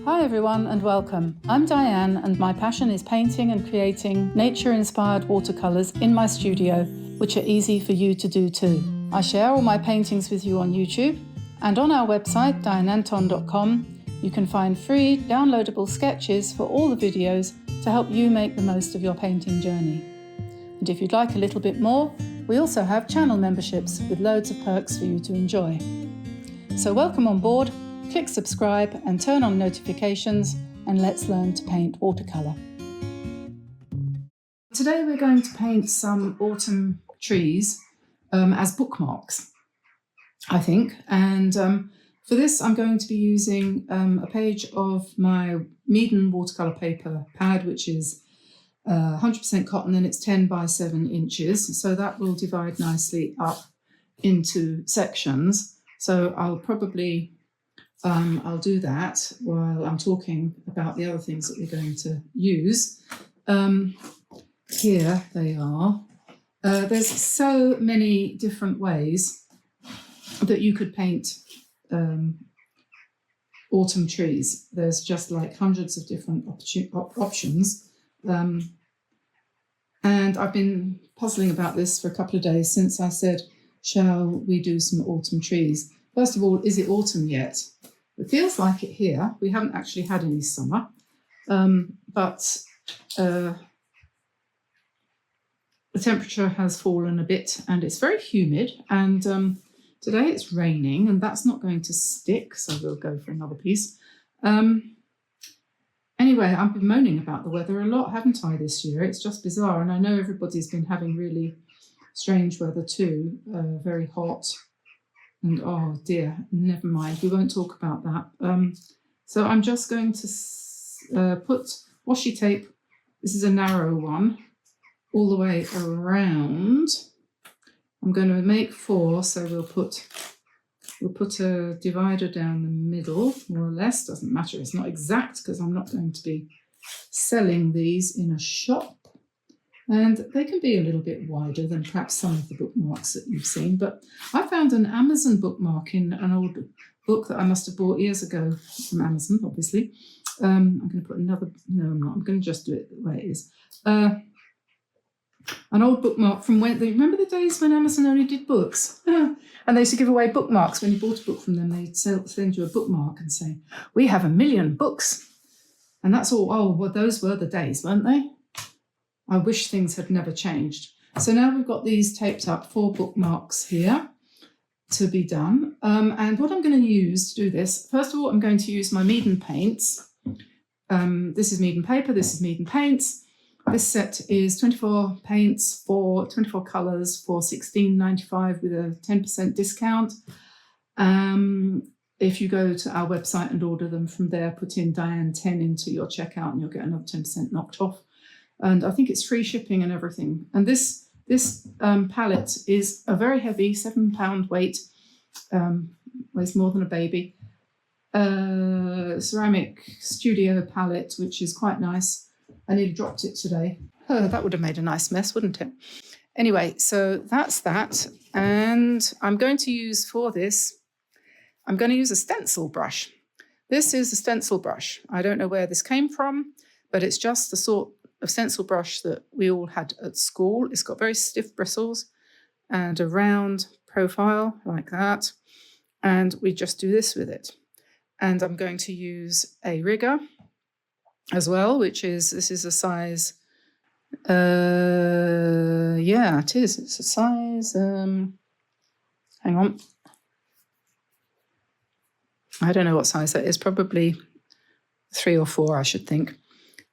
Hi everyone and welcome. I'm Diane and my passion is painting and creating nature-inspired watercolours in my studio, which are easy for you to do too. I share all my paintings with you on YouTube, and on our website dianeantone.com you can find free downloadable sketches for all the videos to help you make the most of your painting journey. And if you'd like a little bit more, we also have channel memberships with loads of perks for you to enjoy. So welcome on board. Click subscribe and turn on notifications, and let's learn to paint watercolour. Today we're going to paint some autumn trees as bookmarks, I think. And for this I'm going to be using a page of my Meeden watercolour paper pad, which is 100% cotton, and it's 10 by 7 inches. So that will divide nicely up into sections. So I'll probably I'll do that while I'm talking about the other things that we're going to use. Here they are. There's so many different ways that you could paint autumn trees. There's just like hundreds of different options. And I've been puzzling about this for a couple of days since I said, shall we do some autumn trees? First of all, is it autumn yet? It feels like it here. We haven't actually had any summer, but the temperature has fallen a bit and it's very humid, and today it's raining, and that's not going to stick, so we'll go for another piece. Anyway, I've been moaning about the weather a lot, haven't I, this year? It's just bizarre, and I know everybody's been having really strange weather too, very hot. And oh dear, never mind, we won't talk about that. So I'm just going to put washi tape, this is a narrow one, all the way around. I'm going to make 4, so we'll put a divider down the middle, more or less. Doesn't matter, it's not exact because I'm not going to be selling these in a shop. And they can be a little bit wider than perhaps some of the bookmarks that you've seen. But I found an Amazon bookmark in an old book that I must have bought years ago from Amazon, obviously. I'm going to put another, no, I'm not. I'm going to just do it the way it is. An old bookmark from when, remember the days when Amazon only did books? And they used to give away bookmarks. When you bought a book from them, they'd send you a bookmark and say, we have 1 million books. And that's all. Oh, well, those were the days, weren't they? I wish things had never changed. So now we've got these taped up, 4 bookmarks here to be done. And what I'm going to use to do this, first of all, I'm going to use my Meeden paints. This is Meeden paper, this is Meeden paints. This set is 24 paints for 24 colours for $16.95 with a 10% discount. If you go to our website and order them from there, put in Diane10 into your checkout and you'll get another 10% knocked off. And I think it's free shipping and everything. And this palette is a very heavy, 7-pound weight, weighs more than a baby, ceramic studio palette, which is quite nice. I nearly dropped it today. Oh, that would have made a nice mess, wouldn't it? Anyway, so that's that. And I'm going to use for this, I'm going to use a stencil brush. This is a stencil brush. I don't know where this came from, but it's just the sort of stencil brush that we all had at school. It's got very stiff bristles and a round profile like that. And we just do this with it. And I'm going to use a rigger as well, which is, this is a size, yeah, it is. It's a size, hang on. I don't know what size that is, probably 3 or 4, I should think.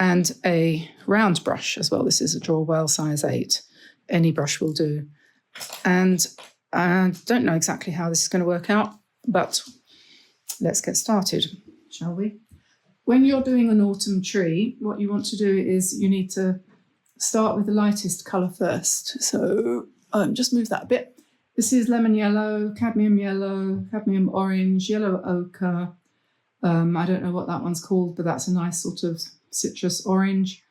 And a round brush as well. This is a Draw Well size 8. Any brush will do. And I don't know exactly how this is going to work out, but let's get started, shall we? When you're doing an autumn tree, what you want to do is you need to start with the lightest colour first. So just move that a bit. This is lemon yellow, cadmium orange, yellow ochre. I don't know what that one's called, but that's a nice sort of citrus orange.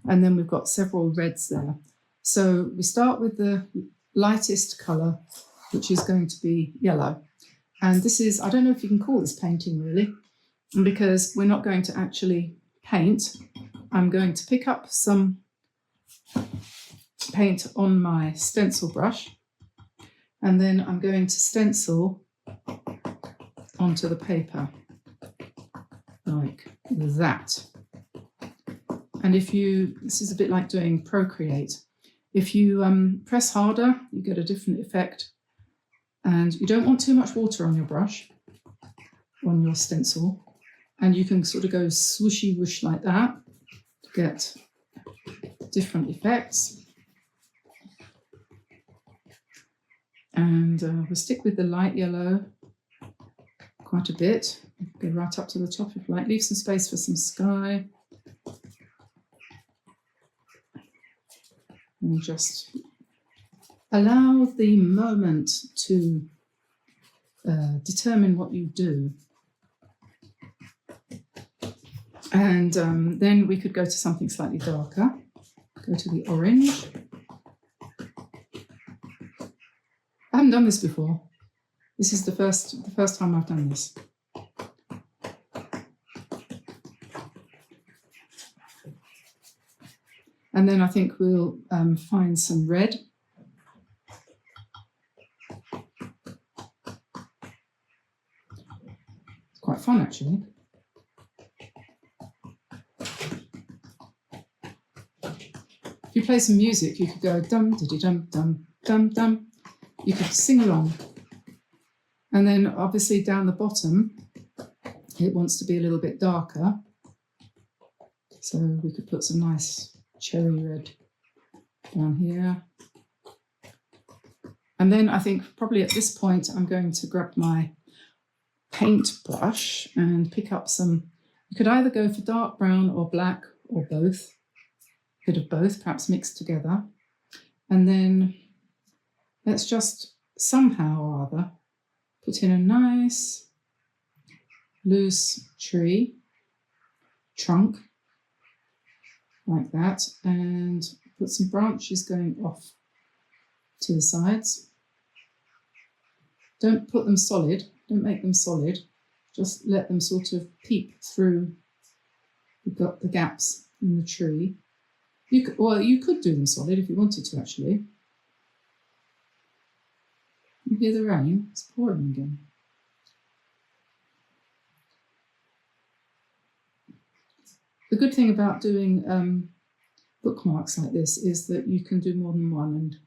And then we've got several reds there. So we start with the lightest colour, which is going to be yellow. And this is, I don't know if you can call this painting really. And because we're not going to actually paint, I'm going to pick up some paint on my stencil brush, and then I'm going to stencil onto the paper like that. And if you, this is a bit like doing Procreate, if you press harder, you get a different effect. And you don't want too much water on your brush, on your stencil. And you can sort of go swooshy whoosh like that to get different effects. And we'll stick with the light yellow quite a bit. Go right up to the top if you like. Leave some space for some sky. And just allow the moment to determine what you do. And then we could go to something slightly darker. Go to the orange. I haven't done this before. This is the first time I've done this. And then I think we'll find some red. It's quite fun, actually. If you play some music, you could go dum diddy dum dum dum dum. You could sing along. And then obviously down the bottom, it wants to be a little bit darker. So we could put some nice cherry red down here. And then I think probably at this point, I'm going to grab my paintbrush and pick up some, you could either go for dark brown or black or both, a bit of both, perhaps mixed together. And then let's just somehow or other put in a nice loose tree trunk like that, and put some branches going off to the sides. Don't put them solid, don't make them solid, just let them sort of peep through the gaps in the tree. You could do them solid if you wanted to, actually. You hear the rain? It's pouring again. The good thing about doing bookmarks like this is that you can do more than one,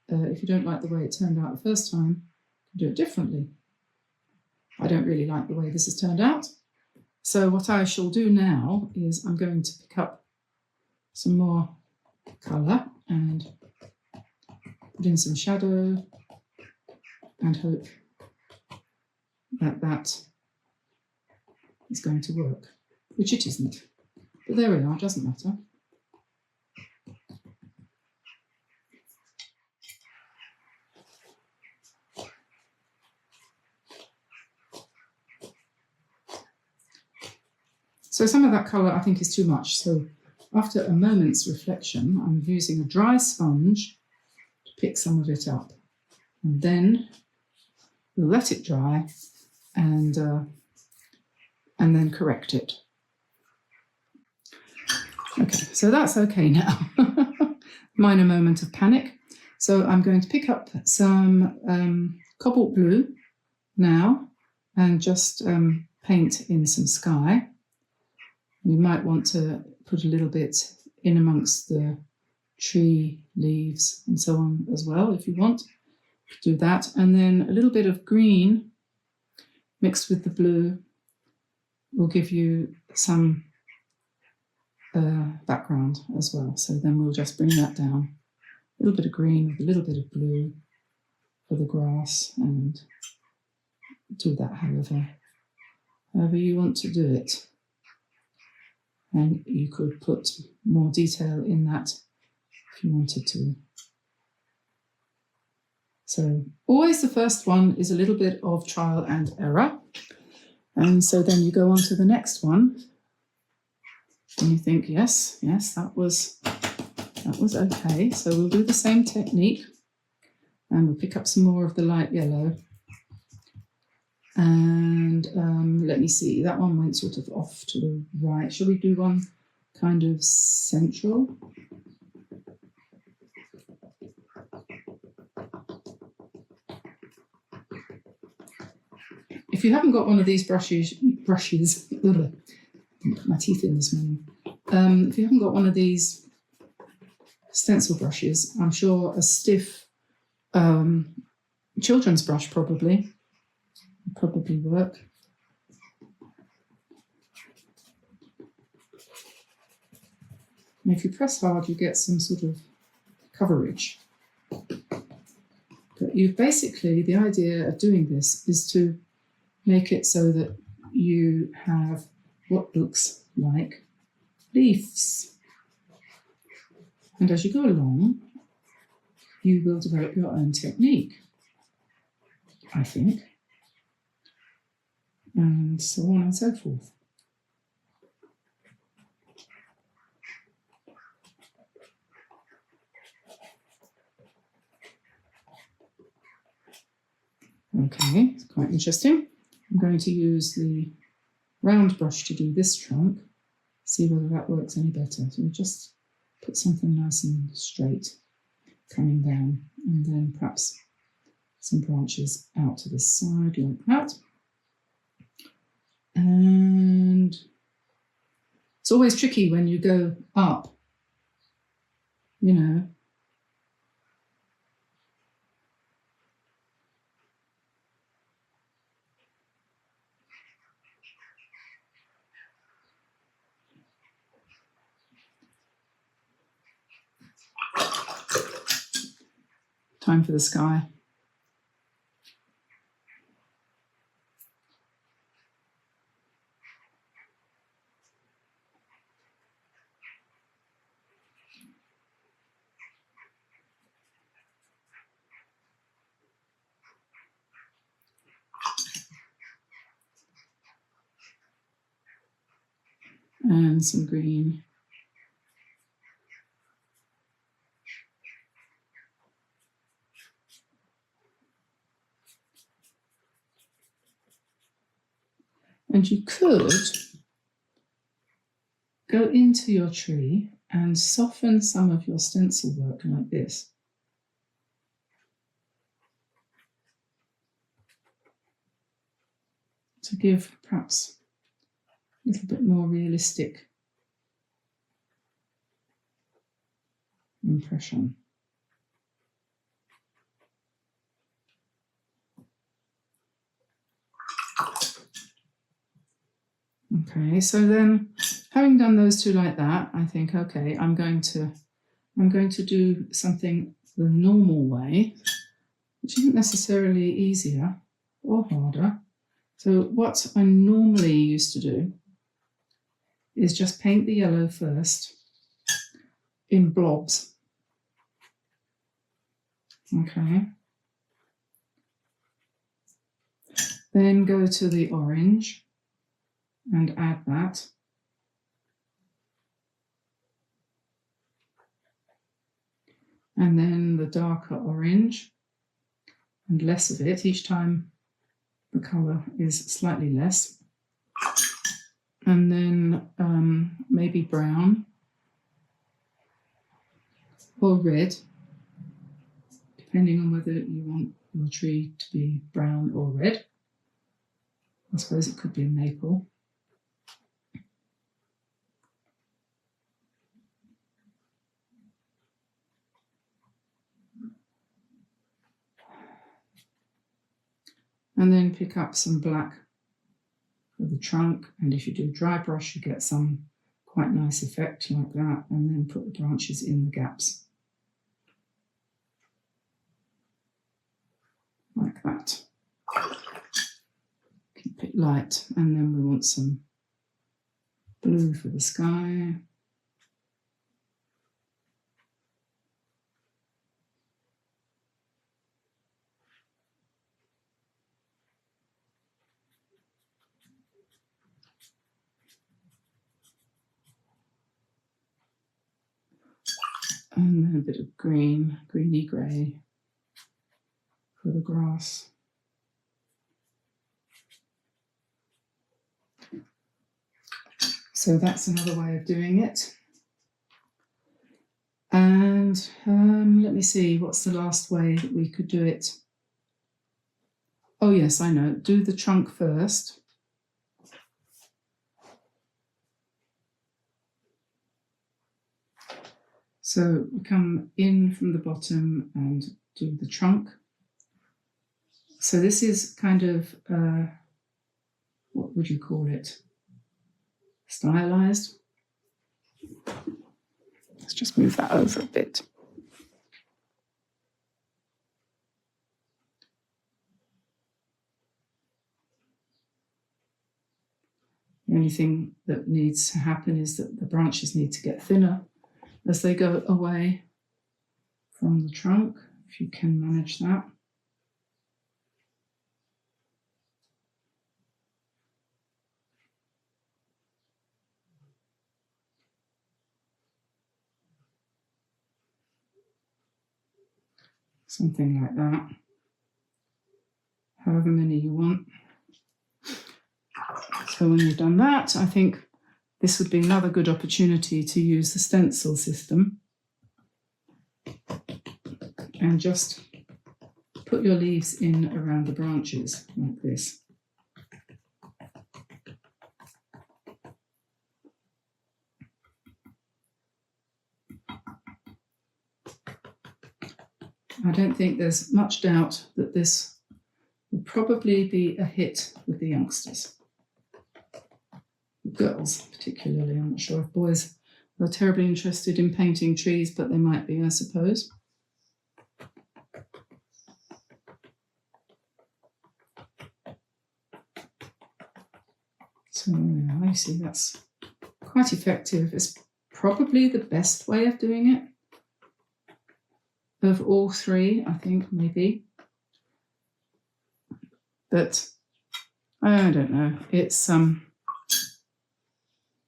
and if you don't like the way it turned out the first time, you can do it differently. I don't really like the way this has turned out. So what I shall do now is I'm going to pick up some more colour and put in some shadow and hope that that is going to work, which it isn't. But there we are, it doesn't matter. So some of that colour I think is too much. So after a moment's reflection, I'm using a dry sponge to pick some of it up. And then we'll let it dry and then correct it. Okay, so that's okay now. Minor moment of panic. So I'm going to pick up some cobalt blue now and just paint in some sky. You might want to put a little bit in amongst the tree leaves and so on as well if you want. Do that, and then a little bit of green mixed with the blue will give you some background as well. So then we'll just bring that down. A little bit of green with a little bit of blue for the grass, and do that however you want to do it. And you could put more detail in that if you wanted to. So always the first one is a little bit of trial and error. And so then you go on to the next one. And you think, yes, that was okay. So we'll do the same technique. And we'll pick up some more of the light yellow. And let me see, that one went sort of off to the right. Shall we do one kind of central? If you haven't got one of these brushes, ugh, my teeth in this morning. If you haven't got one of these stencil brushes, I'm sure a stiff children's brush probably work. And if you press hard, you get some sort of coverage. But you basically, the idea of doing this is to make it so that you have what looks like leaves. And as you go along, you will develop your own technique, I think, and so on and so forth. Okay, it's quite interesting. I'm going to use the round brush to do this trunk, see whether that works any better. So we just put something nice and straight coming down, and then perhaps some branches out to the side like that. And it's always tricky when you go up, you know. Time for the sky. And some green. And you could go into your tree and soften some of your stencil work like this. To give perhaps a little bit more realistic impression. Okay, so then having done those two like that, I think, okay, I'm going to do something the normal way, which isn't necessarily easier or harder. So what I normally used to do is just paint the yellow first in blobs. Okay. Then go to the orange and add that. And then the darker orange and less of it. Each time the colour is slightly less. And then maybe brown or red, depending on whether you want your tree to be brown or red. I suppose it could be a maple. And then pick up some black for the trunk, and if you do dry brush you get some quite nice effect like that, and then put the branches in the gaps like that. Keep it light, and then we want some blue for the sky. And then a bit of green, greeny grey for the grass. So that's another way of doing it. And let me see, what's the last way that we could do it? Oh yes, I know, do the trunk first. So we come in from the bottom and do the trunk. So this is kind of, what would you call it? Stylized. Let's just move that over a bit. The only thing that needs to happen is that the branches need to get thinner as they go away from the trunk, if you can manage that. Something like that. However many you want. So when you've done that, I think this would be another good opportunity to use the stencil system and just put your leaves in around the branches like this. I don't think there's much doubt that this will probably be a hit with the youngsters. Girls particularly. I'm not sure if boys are terribly interested in painting trees, but they might be, I suppose. So I see that's quite effective. It's probably the best way of doing it of all three, I think, maybe. But I don't know. It's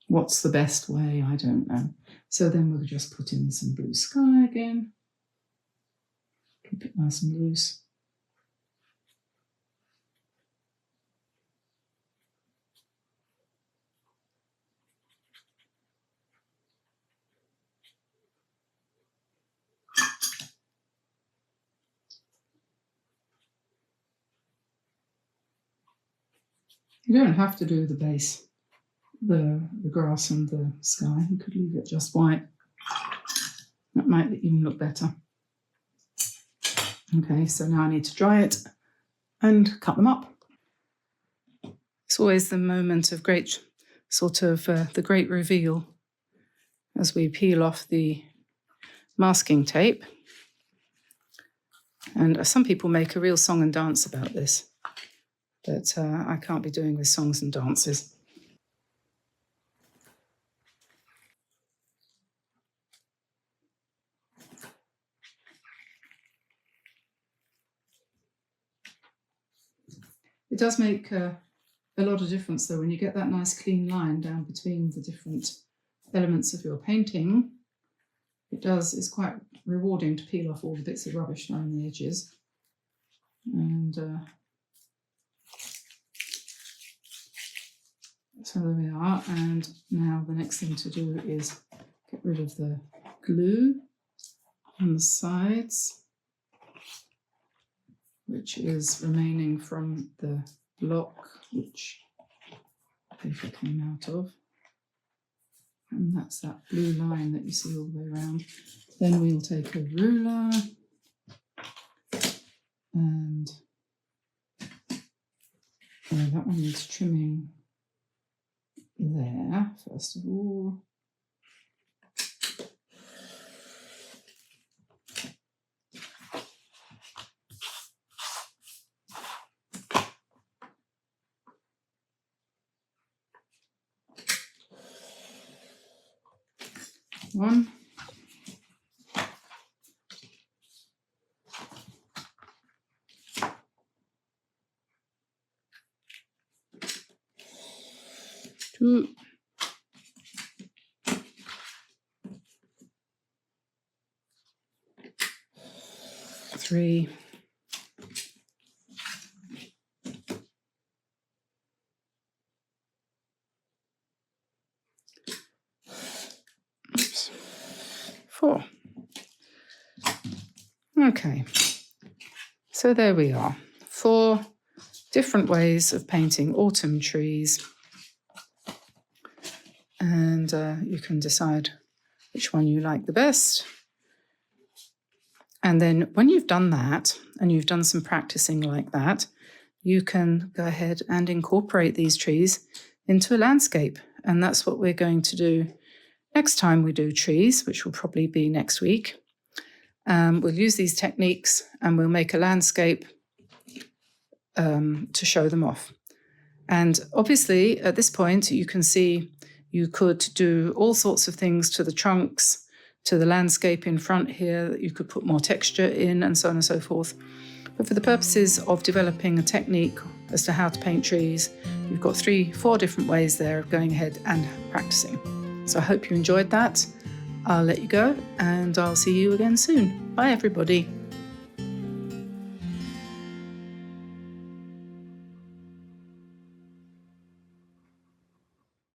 what's the best way? I don't know. So then we'll just put in some blue sky again. Keep it nice and loose. You don't have to do the base, the grass and the sky. You could leave it just white. That might even look better. Okay, so now I need to dry it and cut them up. It's always the moment of great, sort of the great reveal as we peel off the masking tape. And some people make a real song and dance about this, but I can't be doing with songs and dances. It does make a lot of difference, though, when you get that nice clean line down between the different elements of your painting. It's quite rewarding to peel off all the bits of rubbish around the edges. And so there we are. And now the next thing to do is get rid of the glue on the sides, which is remaining from the block which paper came out of. And that's that blue line that you see all the way around. Then we'll take a ruler and that one needs trimming there, first of all. One. Two. Three. 4. Okay, so there we are. 4 different ways of painting autumn trees. And you can decide which one you like the best. And then when you've done that, and you've done some practicing like that, you can go ahead and incorporate these trees into a landscape. And that's what we're going to do next time we do trees, which will probably be next week. We'll use these techniques and we'll make a landscape to show them off. And obviously, at this point, you can see you could do all sorts of things to the trunks, to the landscape in front here. You could put more texture in and so on and so forth. But for the purposes of developing a technique as to how to paint trees, you've got 3-4 different ways there of going ahead and practicing. So I hope you enjoyed that. I'll let you go and I'll see you again soon. Bye, everybody.